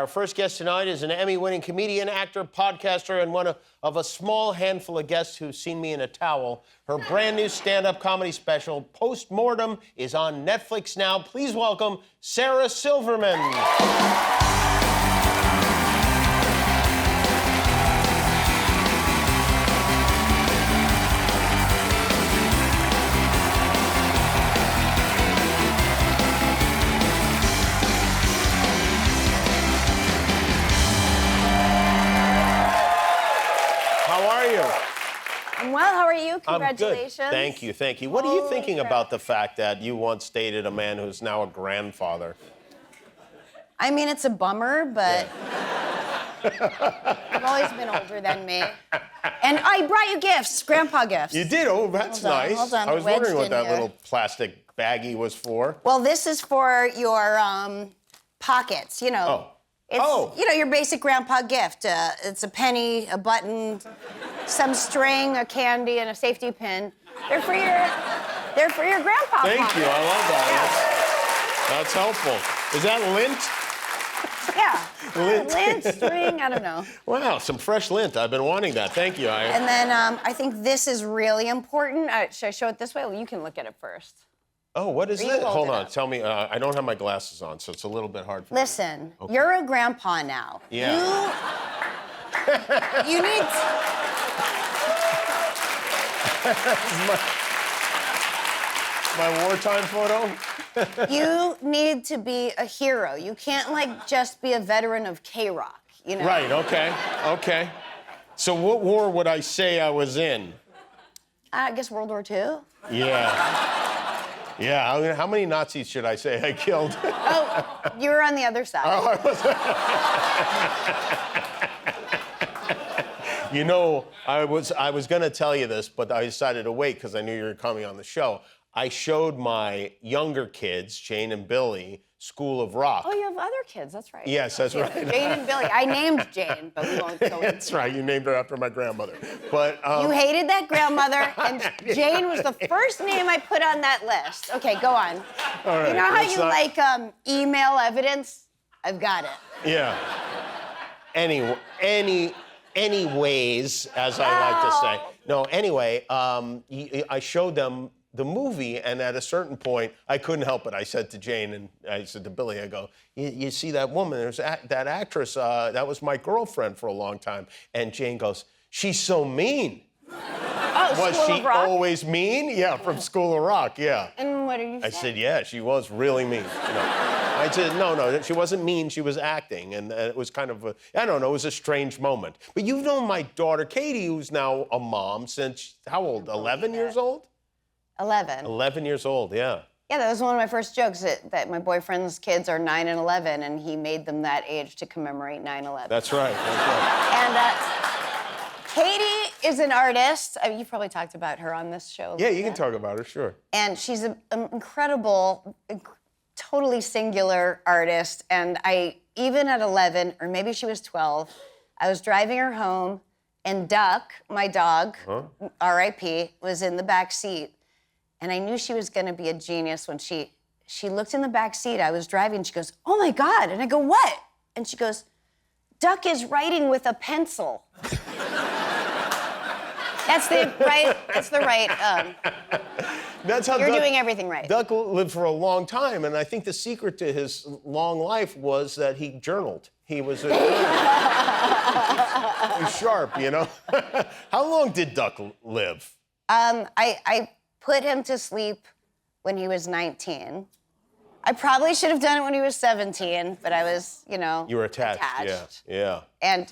Our first guest tonight is an Emmy-winning comedian, actor, podcaster, and one of a small handful of guests who's seen me in a towel. Her brand new stand-up comedy special, PostMortem, is on Netflix now. Please welcome Sarah Silverman. I'm well. How are you? Congratulations. I'm good. Thank you, thank you. What are you thinking about the fact that you once dated a man who's now a grandfather? I mean, it's a bummer, but I've always been older than me. And I brought you gifts, grandpa gifts. You did? Oh, that's nice. Hold on. I was wondering what that here. little plastic baggie was for. Well, this is for your pockets, you know. Oh. It's, you know, your basic grandpa gift. It's a penny, a button, some string, a candy, and a safety pin. They're for your grandpa. Thank pocket. you. I love that. Yeah. That's helpful. Is that lint? Yeah. Lint, string, I don't know. Wow, some fresh lint. I've been wanting that. Thank you. And then I think this is really important. Should I show it this way? Well, you can look at it first. Oh, what is this? Hold on. Up. Tell me. I don't have my glasses on, so it's a little bit hard for me. Listen, you're a grandpa now. Yeah. You need... my wartime photo? You need to be a hero. You can't, like, just be a veteran of K-Rock, you know? Right, okay. So what war would I say I was in? I guess World War II. Yeah. Yeah, how many Nazis should I say I killed? Oh, you were on the other side. Oh, I was... You know, I was going to tell you this, but I decided to wait because I knew you were coming on the show. I showed my younger kids, Jane and Billy, School of Rock. Oh, you have other kids, that's right. Yes, that's right. Jane and Billy. I named Jane, but we won't go into That's right, you named her after my grandmother. But you hated that grandmother, and Jane was the first name I put on that list. Okay, go on. All right, you know how you like email evidence? I've got it. Yeah. Anyways, as I like to say. No, anyway, I showed them the movie, and at a certain point, I couldn't help it. I said to Jane, and I said to Billy, I go, you see that woman, there's that actress, that was my girlfriend for a long time. And Jane goes, she's so mean. Oh, was School she of Rock? always mean? Yeah, from School of Rock, yeah. And what are you saying? I said, yeah, she was really mean. You know. I said, no, she wasn't mean, she was acting. And it was kind of I don't know, it was a strange moment. But you've known my daughter, Katie, who's now a mom since, how old, 11 years old? 11. 11 years old, yeah. Yeah, that was one of my first jokes, that my boyfriend's kids are 9 and 11, and he made them that age to commemorate 9/11. That's right. And Katie is an artist. I mean, you've probably talked about her on this show. Yeah, you can talk about her, sure. And she's an incredible, totally singular artist. And even at 11, or maybe she was 12, I was driving her home, and Duck, my dog, R.I.P., was in the back seat. And I knew she was going to be a genius when she looked in the back seat. I was driving, and she goes, "Oh, my God." And I go, "What?" And she goes, "Duck is writing with a pencil." That's the right. That's how You're doing everything right. Duck lived for a long time, and I think the secret to his long life was that he journaled. He was he was sharp, you know? How long did Duck live? I put him to sleep when he was 19. I probably should have done it when he was 17, but I was, you know, You were attached. Yeah. And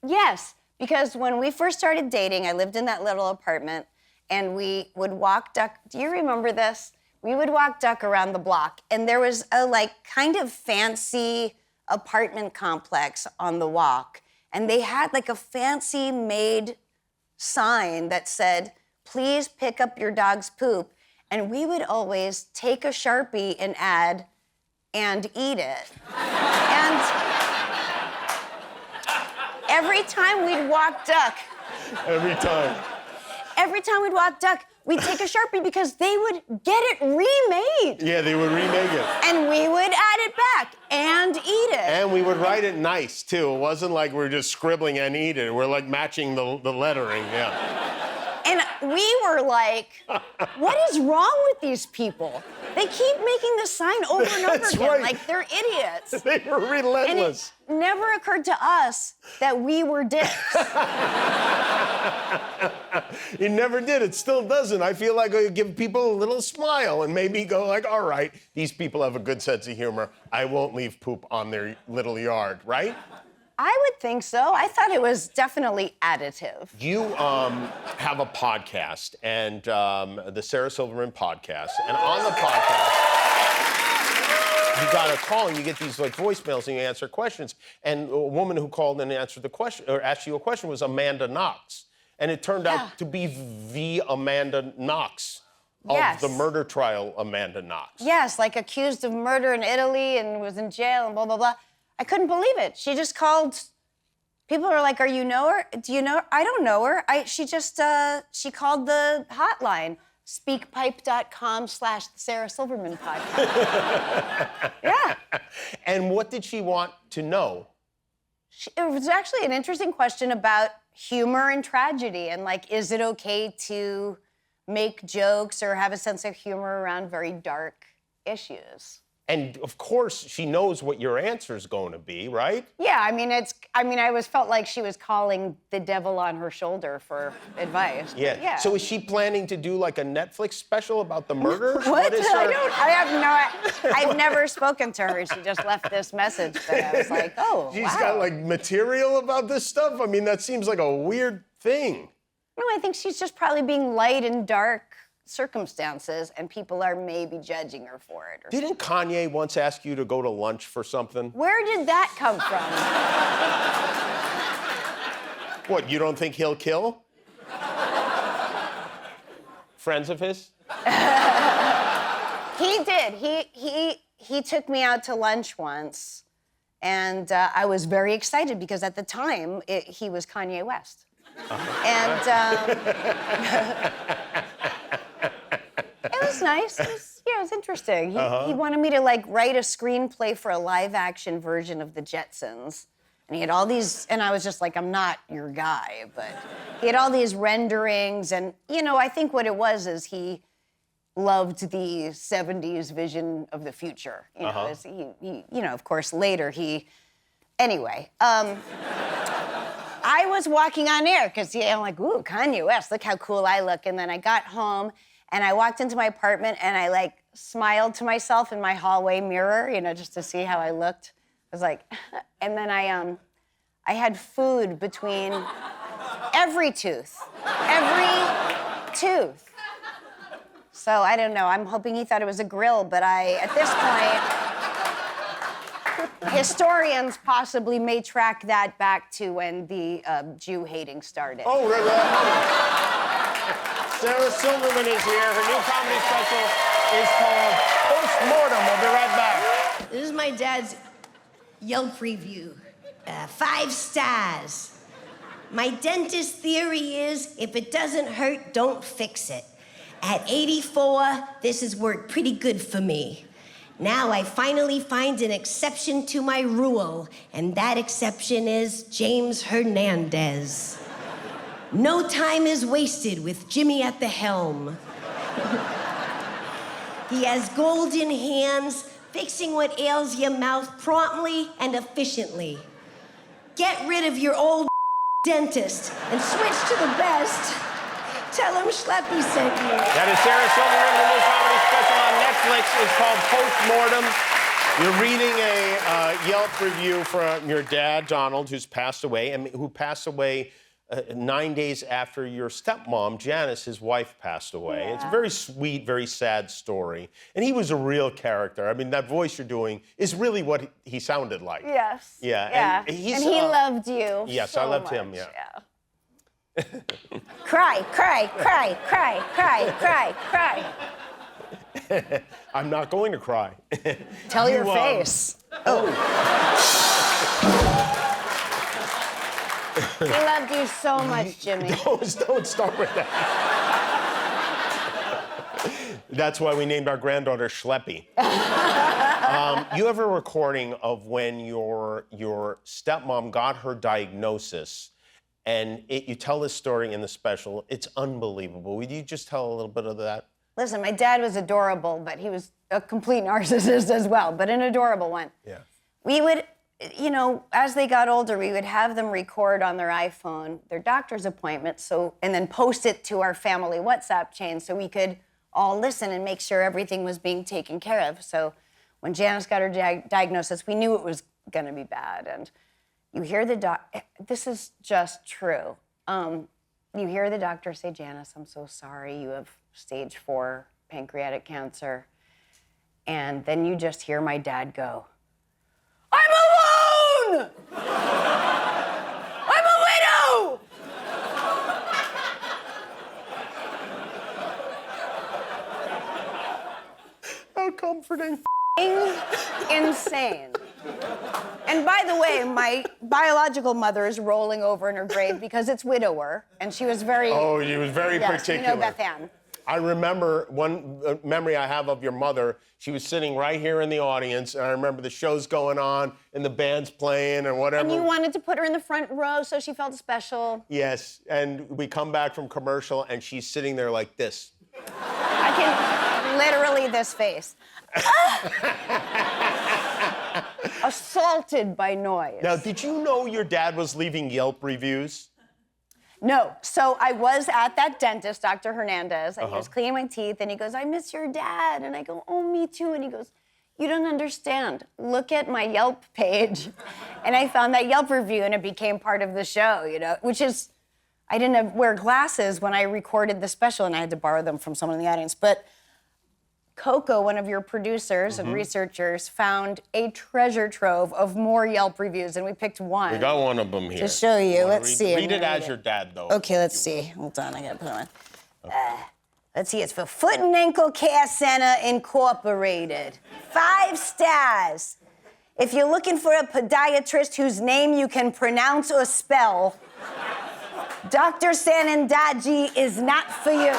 yes, because when we first started dating, I lived in that little apartment, and we would walk Duck. Do you remember this? We would walk Duck around the block, and there was a kind of fancy apartment complex on the walk, and they had a fancy made sign that said, "Please pick up your dog's poop." And we would always take a Sharpie and add, "and eat it." And every time we'd walk Duck. Every time. every time we'd walk duck, we'd take a Sharpie because they would get it remade. Yeah, they would remake it. And we would add it back and eat it. And we would write it nice, too. It wasn't like we were just scribbling and eat it. We're like matching the lettering, yeah. And we were like, what is wrong with these people? They keep making the sign over and over That's again, right. like they're idiots. They were And relentless. it never occurred to us that we were dicks. It never did. It still doesn't. I feel like I give people a little smile and maybe go like, all right, these people have a good sense of humor. I won't leave poop on their little yard, right? I would think so. I thought it was definitely additive. You have a podcast, and the Sarah Silverman podcast, and on the podcast, you got a call and you get these like voicemails and you answer questions. And a woman who called and answered the question or asked you a question was Amanda Knox, and it turned out to be the Amanda Knox of the murder trial, Amanda Knox. Yes, like accused of murder in Italy and was in jail and blah blah blah. I couldn't believe it. She just called. People are like, "Are you know her? Do you know her?" I don't know her. She called the hotline, speakpipe.com/the Sarah Silverman podcast. Yeah. And what did she want to know? It was actually an interesting question about humor and tragedy and like, is it okay to make jokes or have a sense of humor around very dark issues? And of course, she knows what your answer is going to be, right? Yeah, I always felt like she was calling the devil on her shoulder for advice. Yeah. So is she planning to do like a Netflix special about the murders? What? is her... I've never spoken to her. She just left this message that I was like, oh, She's wow. got like material about this stuff? I mean, that seems like a weird thing. No, I think she's just probably being light in dark circumstances, and people are maybe judging her for it. Didn't Kanye once ask you to go to lunch for something? Where did that come from? What, you don't think he'll kill? Friends of his? He did. He took me out to lunch once, and I was very excited because at the time he was Kanye West. And it was nice. It was interesting. He wanted me to like write a screenplay for a live-action version of the Jetsons. And he had all these, and I was just like, I'm not your guy, but he had all these renderings, and I think what it was is he loved the 70s vision of the future. Of course, later anyway. I was walking on air because I'm like, ooh, Kanye West, look how cool I look. And then I got home and I walked into my apartment and I like smiled to myself in my hallway mirror, just to see how I looked. I was like, and then I had food between every tooth. So I don't know, I'm hoping he thought it was a grill, but at this point, historians possibly may track that back to when the Jew hating started. Oh, right. Sarah Silverman is here. Her new comedy special is called PostMortem. We'll be right back. This is my dad's Yelp review. 5 stars. My dentist theory is if it doesn't hurt, don't fix it. At 84, this has worked pretty good for me. Now I finally find an exception to my rule, and that exception is James Hernandez. No time is wasted with Jimmy at the helm. He has golden hands, fixing what ails your mouth promptly and efficiently. Get rid of your old dentist and switch to the best. Tell him Schleppy sent you. That is Sarah Silverman. The new comedy special on Netflix is called PostMortem. You're reading a Yelp review from your dad, Donald, who's passed away, and who passed away 9 days after your stepmom, Janice, his wife, passed away. Yeah. It's a very sweet, very sad story. And he was a real character. I mean, that voice you're doing is really what he sounded like. Yes. Yeah. And he loved you. Yes, so I loved much. him, yeah. Cry, cry, cry, cry, cry, cry, cry. I'm not going to cry. Tell your face. We loved you so much, Jimmy. Don't start with that. That's why we named our granddaughter Schleppy. You have a recording of when your stepmom got her diagnosis, and you tell this story in the special. It's unbelievable. Would you just tell a little bit of that? Listen, my dad was adorable, but he was a complete narcissist as well, but an adorable one. Yeah. We would, you know, as they got older, we would have them record on their iPhone their doctor's appointment, and then post it to our family WhatsApp chain so we could all listen and make sure everything was being taken care of. So when Janice got her diagnosis, we knew it was going to be bad. And you hear this is just true. You hear the doctor say, Janice, I'm so sorry, you have stage 4 pancreatic cancer. And then you just hear my dad go, I'm alone! I'm a widow! How comforting. Insane. And by the way, my biological mother is rolling over in her grave because it's widower, and she was very... Oh, she was very particular. You know Beth Ann. I remember one memory I have of your mother. She was sitting right here in the audience, and I remember the show's going on, and the band's playing, and whatever. And you wanted to put her in the front row so she felt special. Yes, and we come back from commercial, and she's sitting there like this. I can literally this face. Assaulted by noise. Now, did you know your dad was leaving Yelp reviews? No. So I was at that dentist, Dr. Hernandez, and he was cleaning my teeth, and he goes, I miss your dad. And I go, oh, me too. And he goes, you don't understand. Look at my Yelp page. And I found that Yelp review, and it became part of the show, you know, which is, I didn't wear glasses when I recorded the special, and I had to borrow them from someone in the audience. But Coco, one of your producers and researchers, found a treasure trove of more Yelp reviews, and we picked one. We got one of them here. To show you. Let's see. Read it as your dad, though. Okay, let's see. Hold on, I gotta put it on. Let's see, it's for Foot and Ankle Care Center Incorporated. 5 stars. If you're looking for a podiatrist whose name you can pronounce or spell, Dr. Sanandaji is not for you.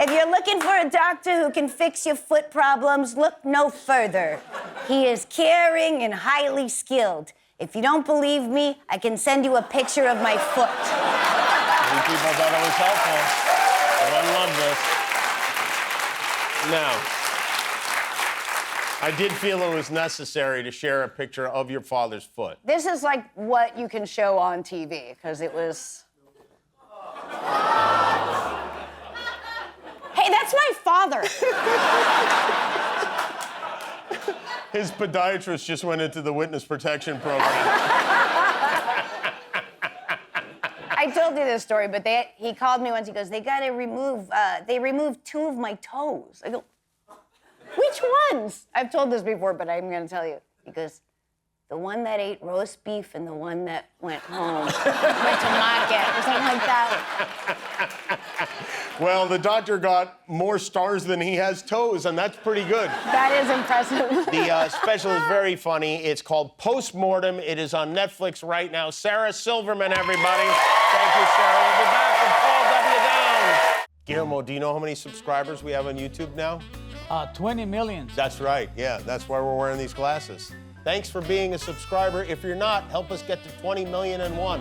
If you're looking for a doctor who can fix your foot problems, look no further. He is caring and highly skilled. If you don't believe me, I can send you a picture of my foot. Many people thought it was helpful. Everyone loved this. Now, I did feel it was necessary to share a picture of your father's foot. This is like what you can show on TV, because it was... Hey, that's my father. His podiatrist just went into the witness protection program. I told you this story, but he called me once. He goes, they removed 2 of my toes. I go, which ones? I've told this before, but I'm going to tell you. He goes, the one that ate roast beef and the one that went home, went to market or something like that. Well, the doctor got more stars than he has toes, and that's pretty good. That is impressive. The special is very funny. It's called PostMortem. It is on Netflix right now. Sarah Silverman, everybody. Thank you, Sarah. We'll be back with Paul W. Downs. Guillermo, do you know how many subscribers we have on YouTube now? 20 million. That's right. Yeah, that's why we're wearing these glasses. Thanks for being a subscriber. If you're not, help us get to 20,000,001.